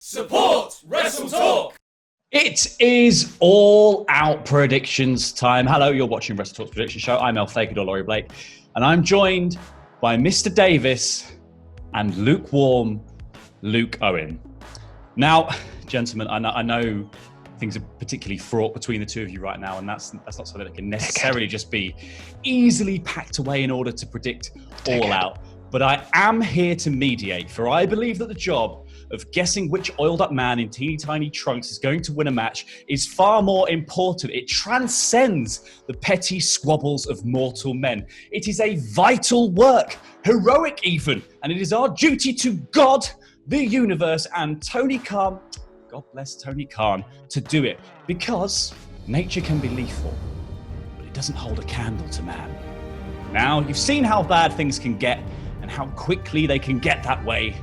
Support WrestleTalk! It is all out predictions time. Hello, you're watching WrestleTalk's prediction show. I'm El Fakador, Laurie Blake, and I'm joined by Mr. Davis and Luke Warm Luke Owen. Now, gentlemen, I know things are particularly fraught between the two of you right now, and that's not something that can necessarily just be easily packed away in order to predict all out. But I am here to mediate, for I believe that the job of guessing which oiled up man in teeny tiny trunks is going to win a match is far more important. It transcends the petty squabbles of mortal men. It is a vital work, heroic even, and it is our duty to God, the universe, and Tony Khan, God bless Tony Khan, to do it. Because nature can be lethal, but it doesn't hold a candle to man. Now, you've seen how bad things can get and how quickly they can get that way.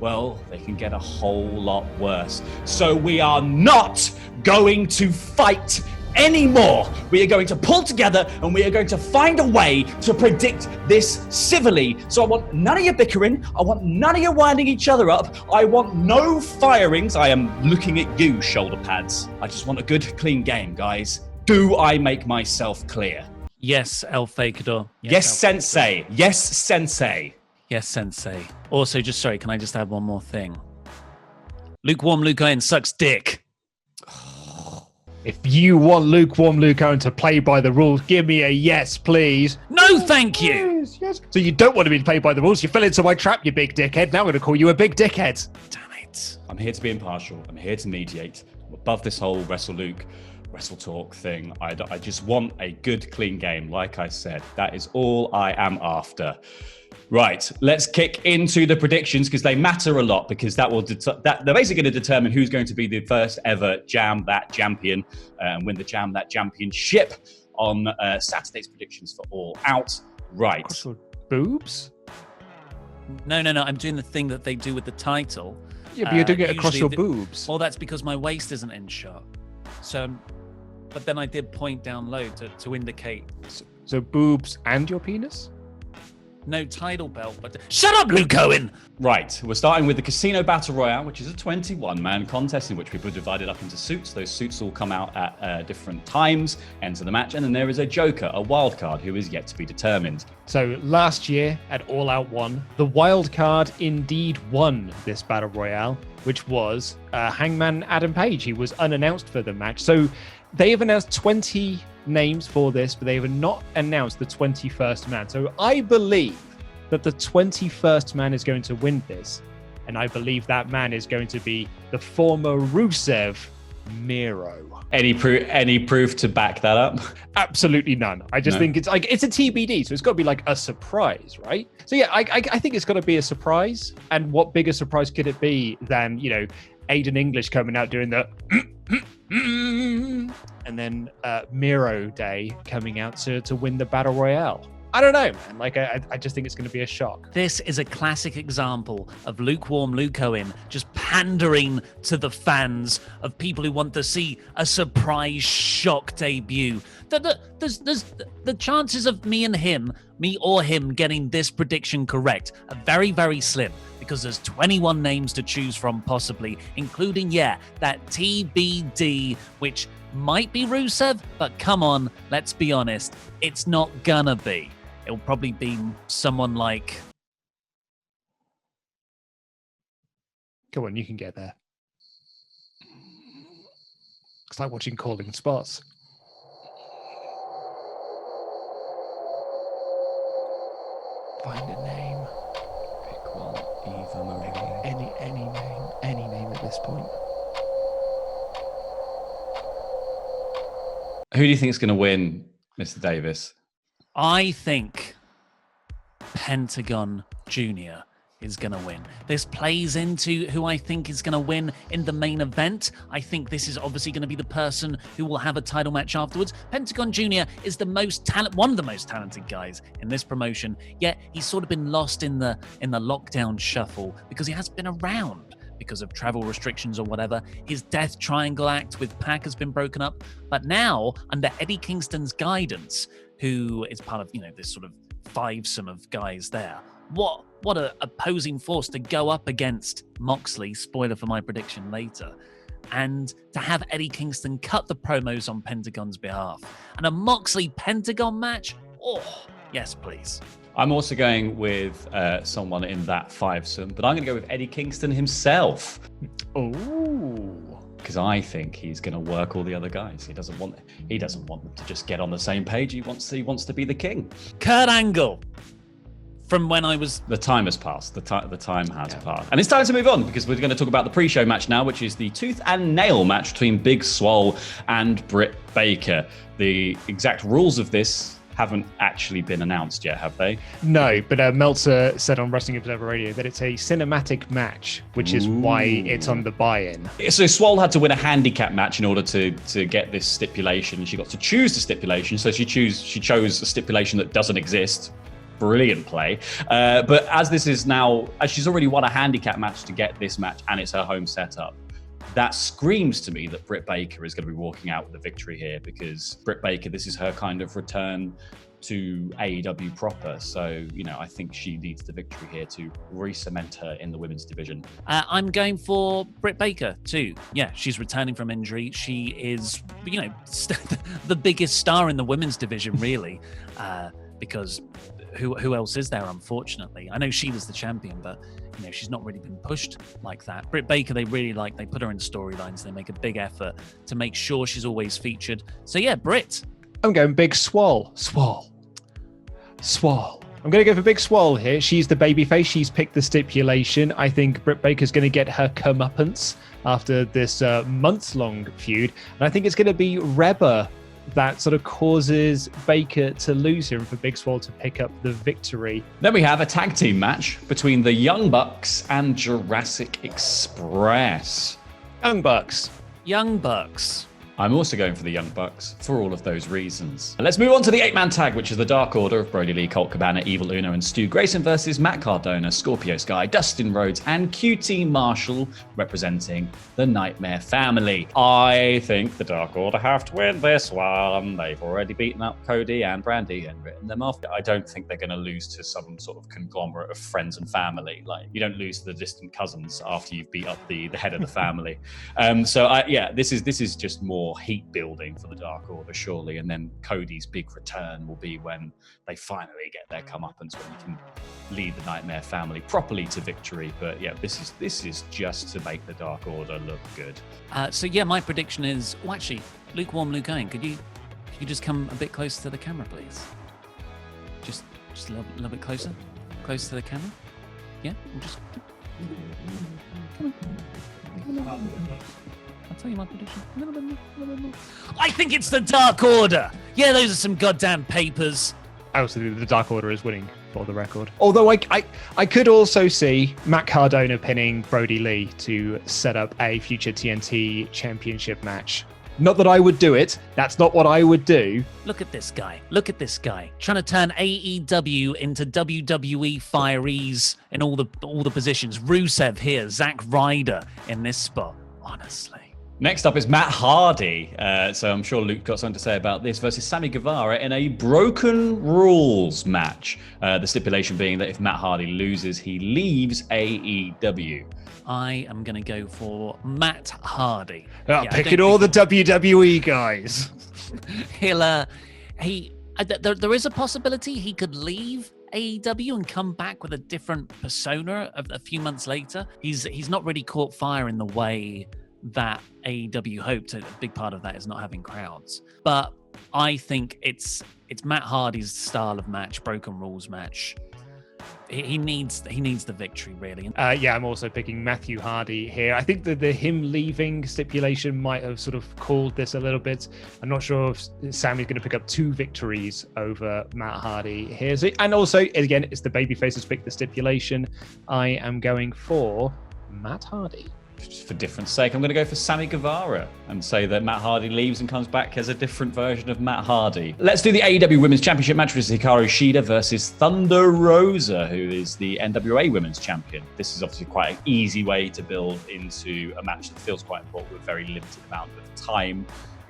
Well, they can get a whole lot worse. So we are not going to fight anymore. We are going to pull together and we are going to find a way to predict this civilly. So I want none of your bickering. I want none of you winding each other up. I want no firings. I am looking at you, shoulder pads. I just want a good, clean game, guys. Do I make myself clear? Yes, El Fakador. Yes, Sensei. Yes, Sensei. Yes, Sensei. Also, can I just add one more thing? Luke Warm Luke Owen sucks dick. If you want Luke Warm Luke Owen to play by the rules, give me a yes, please. No, thank you. Yes. So you don't want to be played by the rules. You fell into my trap, you big dickhead. Now I'm going to call you a big dickhead. Damn it. I'm here to be impartial. I'm here to mediate. I'm above this whole WrestleTalk thing. I just want a good, clean game. Like I said, that is all I am after. Right, let's kick into the predictions because they matter a lot, because that will they're basically going to determine who's going to be the first ever Jam That Champion and win the Jam That Championship on Saturday's predictions for All Out. Right. Across your boobs? No. I'm doing the thing that they do with the title. Yeah, but you're doing it across your boobs. Well, that's because my waist isn't in shot. So, but then I did point down low to indicate. So boobs and your penis? No title belt, but... Shut up, Luke Owen! Right, we're starting with the Casino Battle Royale, which is a 21-man contest in which people are divided up into suits. Those suits all come out at different times, enter the match, and then there is a joker, a wild card, who is yet to be determined. So last year at All Out 1, the wild card indeed won this Battle Royale, which was Hangman Adam Page. He was unannounced for the match. So they have announced 20 names for this, but they have not announced the 21st man. So I believe that the 21st man is going to win this, and I believe that man is going to be the former Rusev Miro. Any proof to back that up? Absolutely none. I just think it's a TBD, so it's got to be like a surprise, right? So yeah, I think it's got to be a surprise. And what bigger surprise could it be than, Aiden English coming out doing the and then Miro Day coming out to win the Battle Royale. I don't know, man. I just think it's going to be a shock. This is a classic example of Luke Warm Luke Owen just pandering to the fans of people who want to see a surprise shock debut. There's the chances of me or him getting this prediction correct are very, very slim, because there's 21 names to choose from, possibly, including, that TBD, which might be Rusev, but come on, let's be honest, it's not gonna be. It'll probably be someone like... Come on, you can get there. It's like watching Calling Spots. Find a name. Pick one. Eva Marie. Any name at this point. Who do you think is going to win, Mr. Davis? I think Pentagon Jr. is going to win. This plays into who I think is going to win in the main event. I think this is obviously going to be the person who will have a title match afterwards. Pentagon Jr. is one of the most talented guys in this promotion, yet he's sort of been lost in the lockdown shuffle because he hasn't been around because of travel restrictions or whatever. His Death Triangle act with Pac has been broken up, but now under Eddie Kingston's guidance, who is part of, this sort of fivesome of guys there, what a opposing force to go up against Moxley. Spoiler for my prediction later. And to have Eddie Kingston cut the promos on Pentagon's behalf. And a Moxley Pentagon match? Oh, yes, please. I'm also going with someone in that fivesome, but I'm going to go with Eddie Kingston himself. Ooh. Because I think he's going to work all the other guys. He doesn't want them to just get on the same page. He wants to be the king. Kurt Angle. From when I was... The time has passed. The time has passed. And it's time to move on because we're going to talk about the pre-show match now, which is the tooth and nail match between Big Swole and Britt Baker. The exact rules of this haven't actually been announced yet, have they? No, but Meltzer said on Wrestling Observer Radio that it's a cinematic match, which is why it's on the buy-in. So Swole had to win a handicap match in order to get this stipulation. She got to choose the stipulation, so she chose a stipulation that doesn't exist. Brilliant play. But as she's already won a handicap match to get this match, and it's her home setup, that screams to me that Britt Baker is going to be walking out with the victory here, because Britt Baker, this is her kind of return to AEW proper. So, I think she needs the victory here to re-cement her in the women's division. I'm going for Britt Baker too. Yeah, she's returning from injury. She is, the biggest star in the women's division, really, because who else is there, unfortunately? I know Shida's the champion, but she's not really been pushed like that. Britt Baker, they put her in storylines. They make a big effort to make sure she's always featured. So yeah, Britt. I'm going Big Swole. Swole. I'm going to go for Big Swole here. She's the babyface. She's picked the stipulation. I think Britt Baker's going to get her comeuppance after this months-long feud. And I think it's going to be Reba that sort of causes Baker to lose here and for Big Swole to pick up the victory. Then we have a tag team match between the Young Bucks and Jurassic Express. Young Bucks. I'm also going for the Young Bucks for all of those reasons. Let's move on to the 8-man tag, which is the Dark Order of Brody Lee, Colt Cabana, Evil Uno, and Stu Grayson versus Matt Cardona, Scorpio Sky, Dustin Rhodes, and QT Marshall representing the Nightmare Family. I think the Dark Order have to win this one. They've already beaten up Cody and Brandy and written them off. I don't think they're going to lose to some sort of conglomerate of friends and family. Like, you don't lose to the distant cousins after you've beat up the head of the family. This is just more heat building for the Dark Order, surely, and then Cody's big return will be when they finally get their comeuppance, when you can lead the Nightmare Family properly to victory. But yeah, this is just to make the Dark Order look good. My prediction is, Luke Warm Luke Owen, could you just come a bit closer to the camera, please? Just a little bit closer to the camera. Yeah, come on. I'll tell you my prediction. A little bit more. I think it's the Dark Order. Yeah, those are some goddamn papers. Also, the Dark Order is winning, for the record. Although I could also see Matt Cardona pinning Brody Lee to set up a future TNT championship match. Not that I would do it. That's not what I would do. Look at this guy. Trying to turn AEW into WWE fireys in all the positions. Rusev here, Zack Ryder in this spot. Honestly. Next up is Matt Hardy. So I'm sure Luke got something to say about this, versus Sammy Guevara in a broken rules match. The stipulation being that if Matt Hardy loses, he leaves AEW. I am going to go for Matt Hardy. Picking all the WWE guys. There is a possibility he could leave AEW and come back with a different persona a few months later. He's not really caught fire in the way that AEW hoped. A big part of that is not having crowds. But I think it's Matt Hardy's style of match, broken rules match. He needs the victory, really. I'm also picking Matthew Hardy here. I think that the him leaving stipulation might have sort of called this a little bit. I'm not sure if Sammy's going to pick up 2 victories over Matt Hardy here. And also, again, it's the babyface who's picked the stipulation. I am going for Matt Hardy. For difference sake, I'm going to go for Sammy Guevara and say that Matt Hardy leaves and comes back as a different version of Matt Hardy. Let's do the AEW Women's Championship match, which is Hikaru Shida versus Thunder Rosa, who is the NWA Women's Champion. This is obviously quite an easy way to build into a match that feels quite important with a very limited amount of time,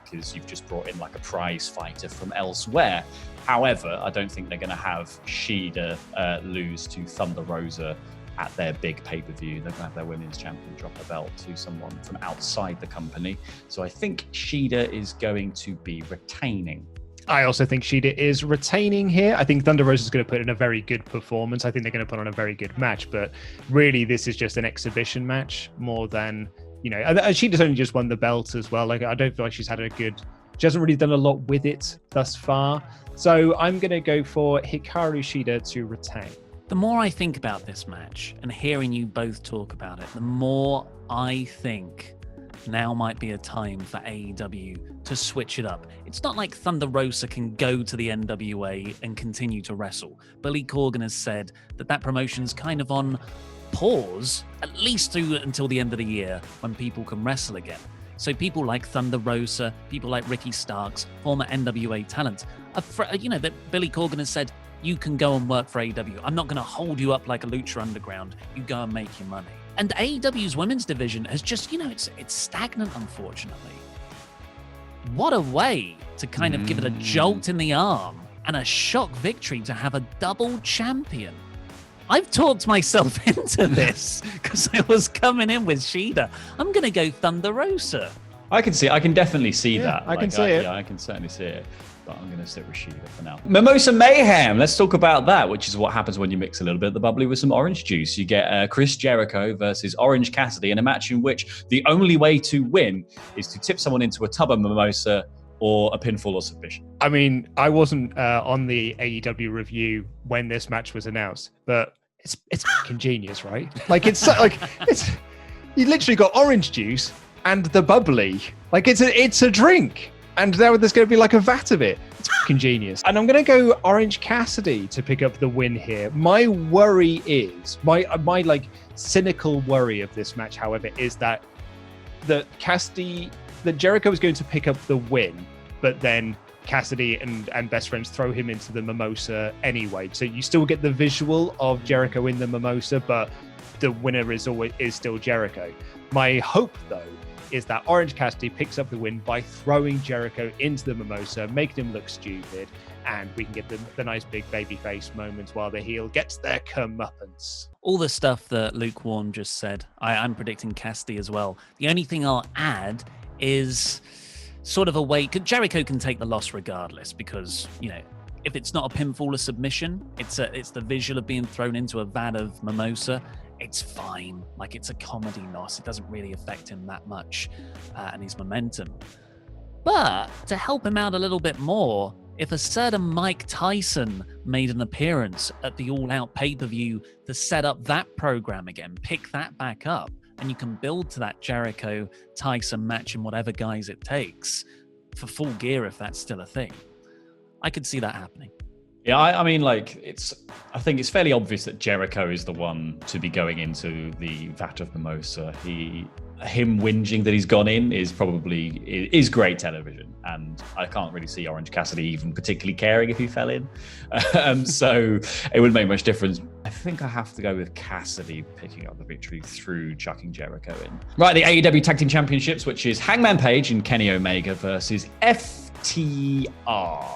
because you've just brought in like a prize fighter from elsewhere. However, I don't think they're going to have Shida lose to Thunder Rosa at their big pay-per-view. They're going to have their women's champion drop a belt to someone from outside the company. So I think Shida is going to be retaining. I also think Shida is retaining here. I think Thunder Rosa is going to put in a very good performance. I think they're going to put on a very good match, but really this is just an exhibition match more than, you know, and Shida's only just won the belt as well. Like, I don't feel like she hasn't really done a lot with it thus far. So I'm going to go for Hikaru Shida to retain. The more I think about this match and hearing you both talk about it, the more I think now might be a time for AEW to switch it up. It's not like Thunder Rosa can go to the NWA and continue to wrestle. Billy Corgan has said that promotion's kind of on pause, at least through until the end of the year when people can wrestle again. So people like Thunder Rosa, people like Ricky Starks, former NWA talent, that Billy Corgan has said, you can go and work for AEW. I'm not going to hold you up like a Lucha Underground. You go and make your money. And AEW's women's division has just, it's stagnant, unfortunately. What a way to kind of give it a jolt in the arm and a shock victory to have a double champion. I've talked myself into this because I was coming in with Shida. I'm going to go Thunder Rosa. I can definitely see that. I can see it. Yeah, I can certainly see it. But I'm going to stick with Shida for now. Mimosa Mayhem. Let's talk about that, which is what happens when you mix a little bit of the bubbly with some orange juice. You get Chris Jericho versus Orange Cassidy in a match in which the only way to win is to tip someone into a tub of mimosa or a pinfall or submission. I mean, I wasn't on the AEW review when this match was announced, but it's fucking genius, right? Like it's you literally got orange juice and the bubbly. Like it's a drink. And now there's going to be like a vat of it. It's fucking genius. And I'm going to go Orange Cassidy to pick up the win here. My worry is, my like cynical worry of this match, however, is that Jericho is going to pick up the win, but then Cassidy and Best Friends throw him into the mimosa anyway. So you still get the visual of Jericho in the mimosa, but the winner is still Jericho. My hope, though, is that Orange Cassidy picks up the win by throwing Jericho into the mimosa, making him look stupid, and we can get the nice big babyface moments while the heel gets their comeuppance. All the stuff that Luke Warm just said, I'm predicting Cassidy as well. The only thing I'll add is sort of a way, Jericho can take the loss regardless, because, if it's not a pinfall or submission, it's the visual of being thrown into a vat of mimosa. It's fine. Like, it's a comedy loss. It doesn't really affect him that much and his momentum. But to help him out a little bit more, if a certain Mike Tyson made an appearance at the All Out pay-per-view to set up that program again, pick that back up, and you can build to that Jericho-Tyson match in whatever guise it takes for Full Gear, if that's still a thing. I could see that happening. Yeah, I mean, I think it's fairly obvious that Jericho is the one to be going into the vat of mimosa. Him whinging that he's gone in is great television, and I can't really see Orange Cassidy even particularly caring if he fell in. So it wouldn't make much difference. I think I have to go with Cassidy picking up the victory through chucking Jericho in. Right, the AEW Tag Team Championships, which is Hangman Page and Kenny Omega versus FTR.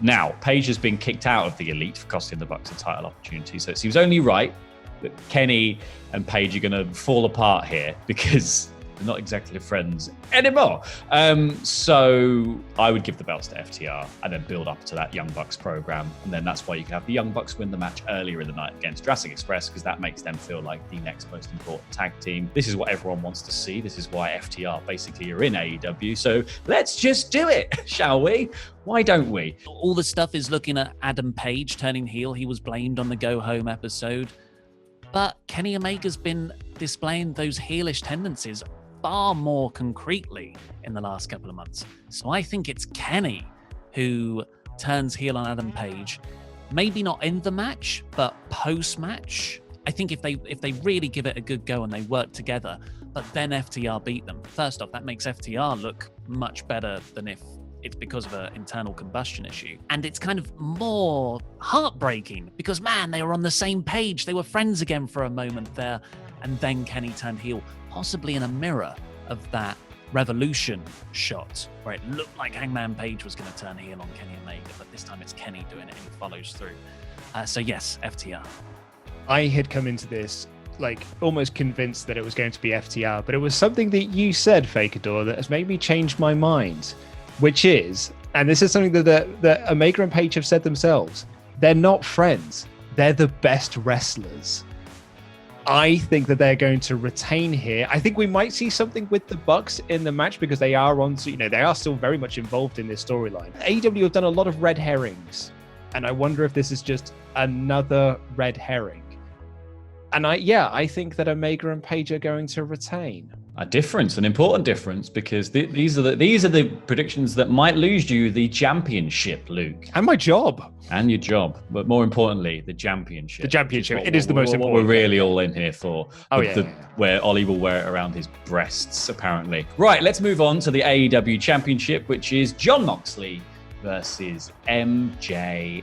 Now, Page has been kicked out of the Elite for costing the Bucks a title opportunity, so it seems only right that Kenny and Page are going to fall apart here because they're not exactly friends anymore. So I would give the belts to FTR and then build up to that Young Bucks program. And then that's why you can have the Young Bucks win the match earlier in the night against Jurassic Express, because that makes them feel like the next most important tag team. This is what everyone wants to see. This is why FTR basically are in AEW. So let's just do it, shall we? Why don't we? All the stuff is looking at Adam Page turning heel. He was blamed on the Go Home episode. But Kenny Omega's been displaying those heelish tendencies far more concretely in the last couple of months. So I think it's Kenny who turns heel on Adam Page. Maybe not in the match, but post-match. I think if they really give it a good go and they work together, but then FTR beat them. First off, that makes FTR look much better than if it's because of an internal combustion issue. And it's kind of more heartbreaking because, man, they were on the same page. They were friends again for a moment there. And then Kenny turned heel, possibly in a mirror of that Revolution shot where it looked like Hangman Page was going to turn heel on Kenny Omega, but this time it's Kenny doing it and he follows through. So yes, FTR. I had come into this like almost convinced that it was going to be FTR, but it was something that you said, Fakador, that has made me change my mind, which is, and this is something that Omega and Page have said themselves, they're not friends. They're the best wrestlers. I think that they're going to retain here. I think we might see something with the Bucks in the match because they are they are still very much involved in this storyline. AEW have done a lot of red herrings, and I wonder if this is just another red herring. And I think that Omega and Page are going to retain. An important difference, because these are the predictions that might lose you the championship, Luke. And my job. And your job, but more importantly, the championship. The championship. It is the most important. What we're really all in here for. Oh, Where Ollie will wear it around his breasts, apparently. Right, let's move on to the AEW Championship, which is Jon Moxley versus MJF.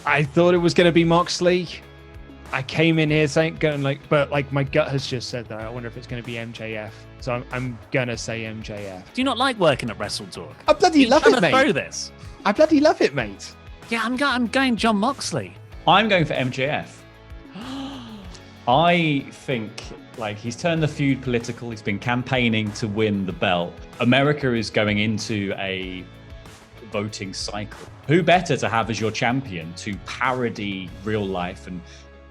I thought it was going to be Moxley. I came in here saying, but my gut has just said that. I wonder if it's going to be MJF. So I'm going to say MJF. Do you not like working at WrestleTalk? I bloody love it, mate. Throw this. I bloody love it, mate. Yeah, I'm going Jon Moxley. I'm going for MJF. I think he's turned the feud political. He's been campaigning to win the belt. America is going into a voting cycle. Who better to have as your champion to parody real life and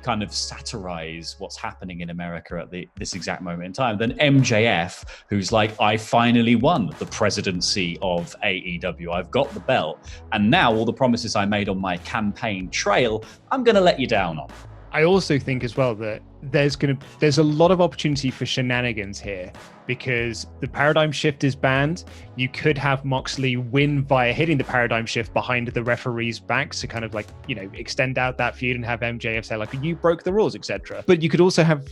kind of satirize what's happening in America at this exact moment in time than MJF, who's like, I finally won the presidency of AEW. I've got the belt. And now all the promises I made on my campaign trail, I'm going to let you down on. I also think as well that there's a lot of opportunity for shenanigans here because the paradigm shift is banned. You could have Moxley win via hitting the paradigm shift behind the referee's back to kind of extend out that feud and have MJF say you broke the rules, etc. But you could also have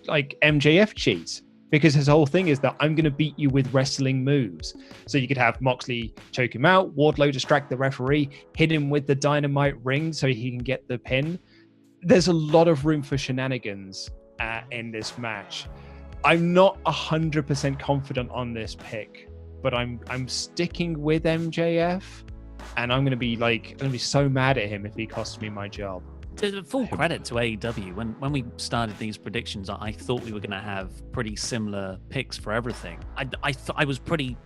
MJF cheat because his whole thing is that I'm going to beat you with wrestling moves. So you could have Moxley choke him out, Wardlow distract the referee, hit him with the dynamite ring so he can get the pin. There's a lot of room for shenanigans in this match. I'm not 100% confident on this pick, but I'm sticking with MJF, and I'm gonna be so mad at him if he costs me my job. To full credit to AEW, when we started these predictions, I thought we were gonna have pretty similar picks for everything. I was pretty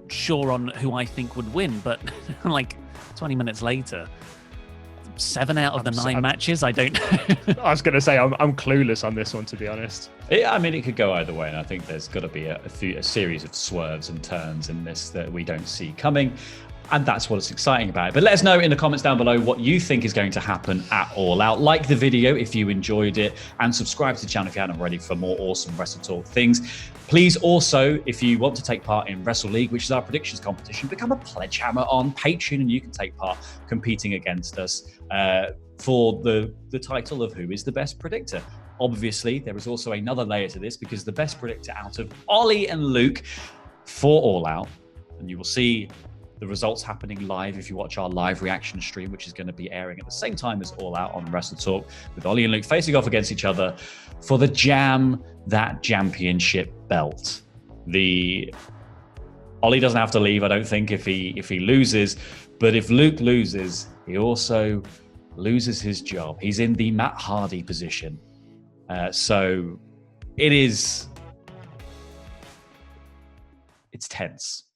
sure on who I think would win, but 20 minutes later. 7 out of the 9 matches, I don't know. I was going to say, I'm clueless on this one, to be honest. It could go either way, and I think there's got to be a series of swerves and turns in this that we don't see coming, and that's what's exciting about it. But let us know in the comments down below what you think is going to happen at All Out. Like the video if you enjoyed it, and subscribe to the channel if you haven't already for more awesome WrestleTalk things. Please also, if you want to take part in Wrestle League, which is our predictions competition, become a pledge hammer on Patreon, and you can take part competing against us for the title of who is the best predictor. Obviously, there is also another layer to this because the best predictor out of Ollie and Luke for All Out, and you will see the results happening live if you watch our live reaction stream, which is going to be airing at the same time as All Out on WrestleTalk, with Ollie and Luke facing off against each other for the Jam That Championship belt. Ollie doesn't have to leave, I don't think, if he loses, but if Luke loses, he also loses his job. He's in the Matt Hardy position. So it's tense.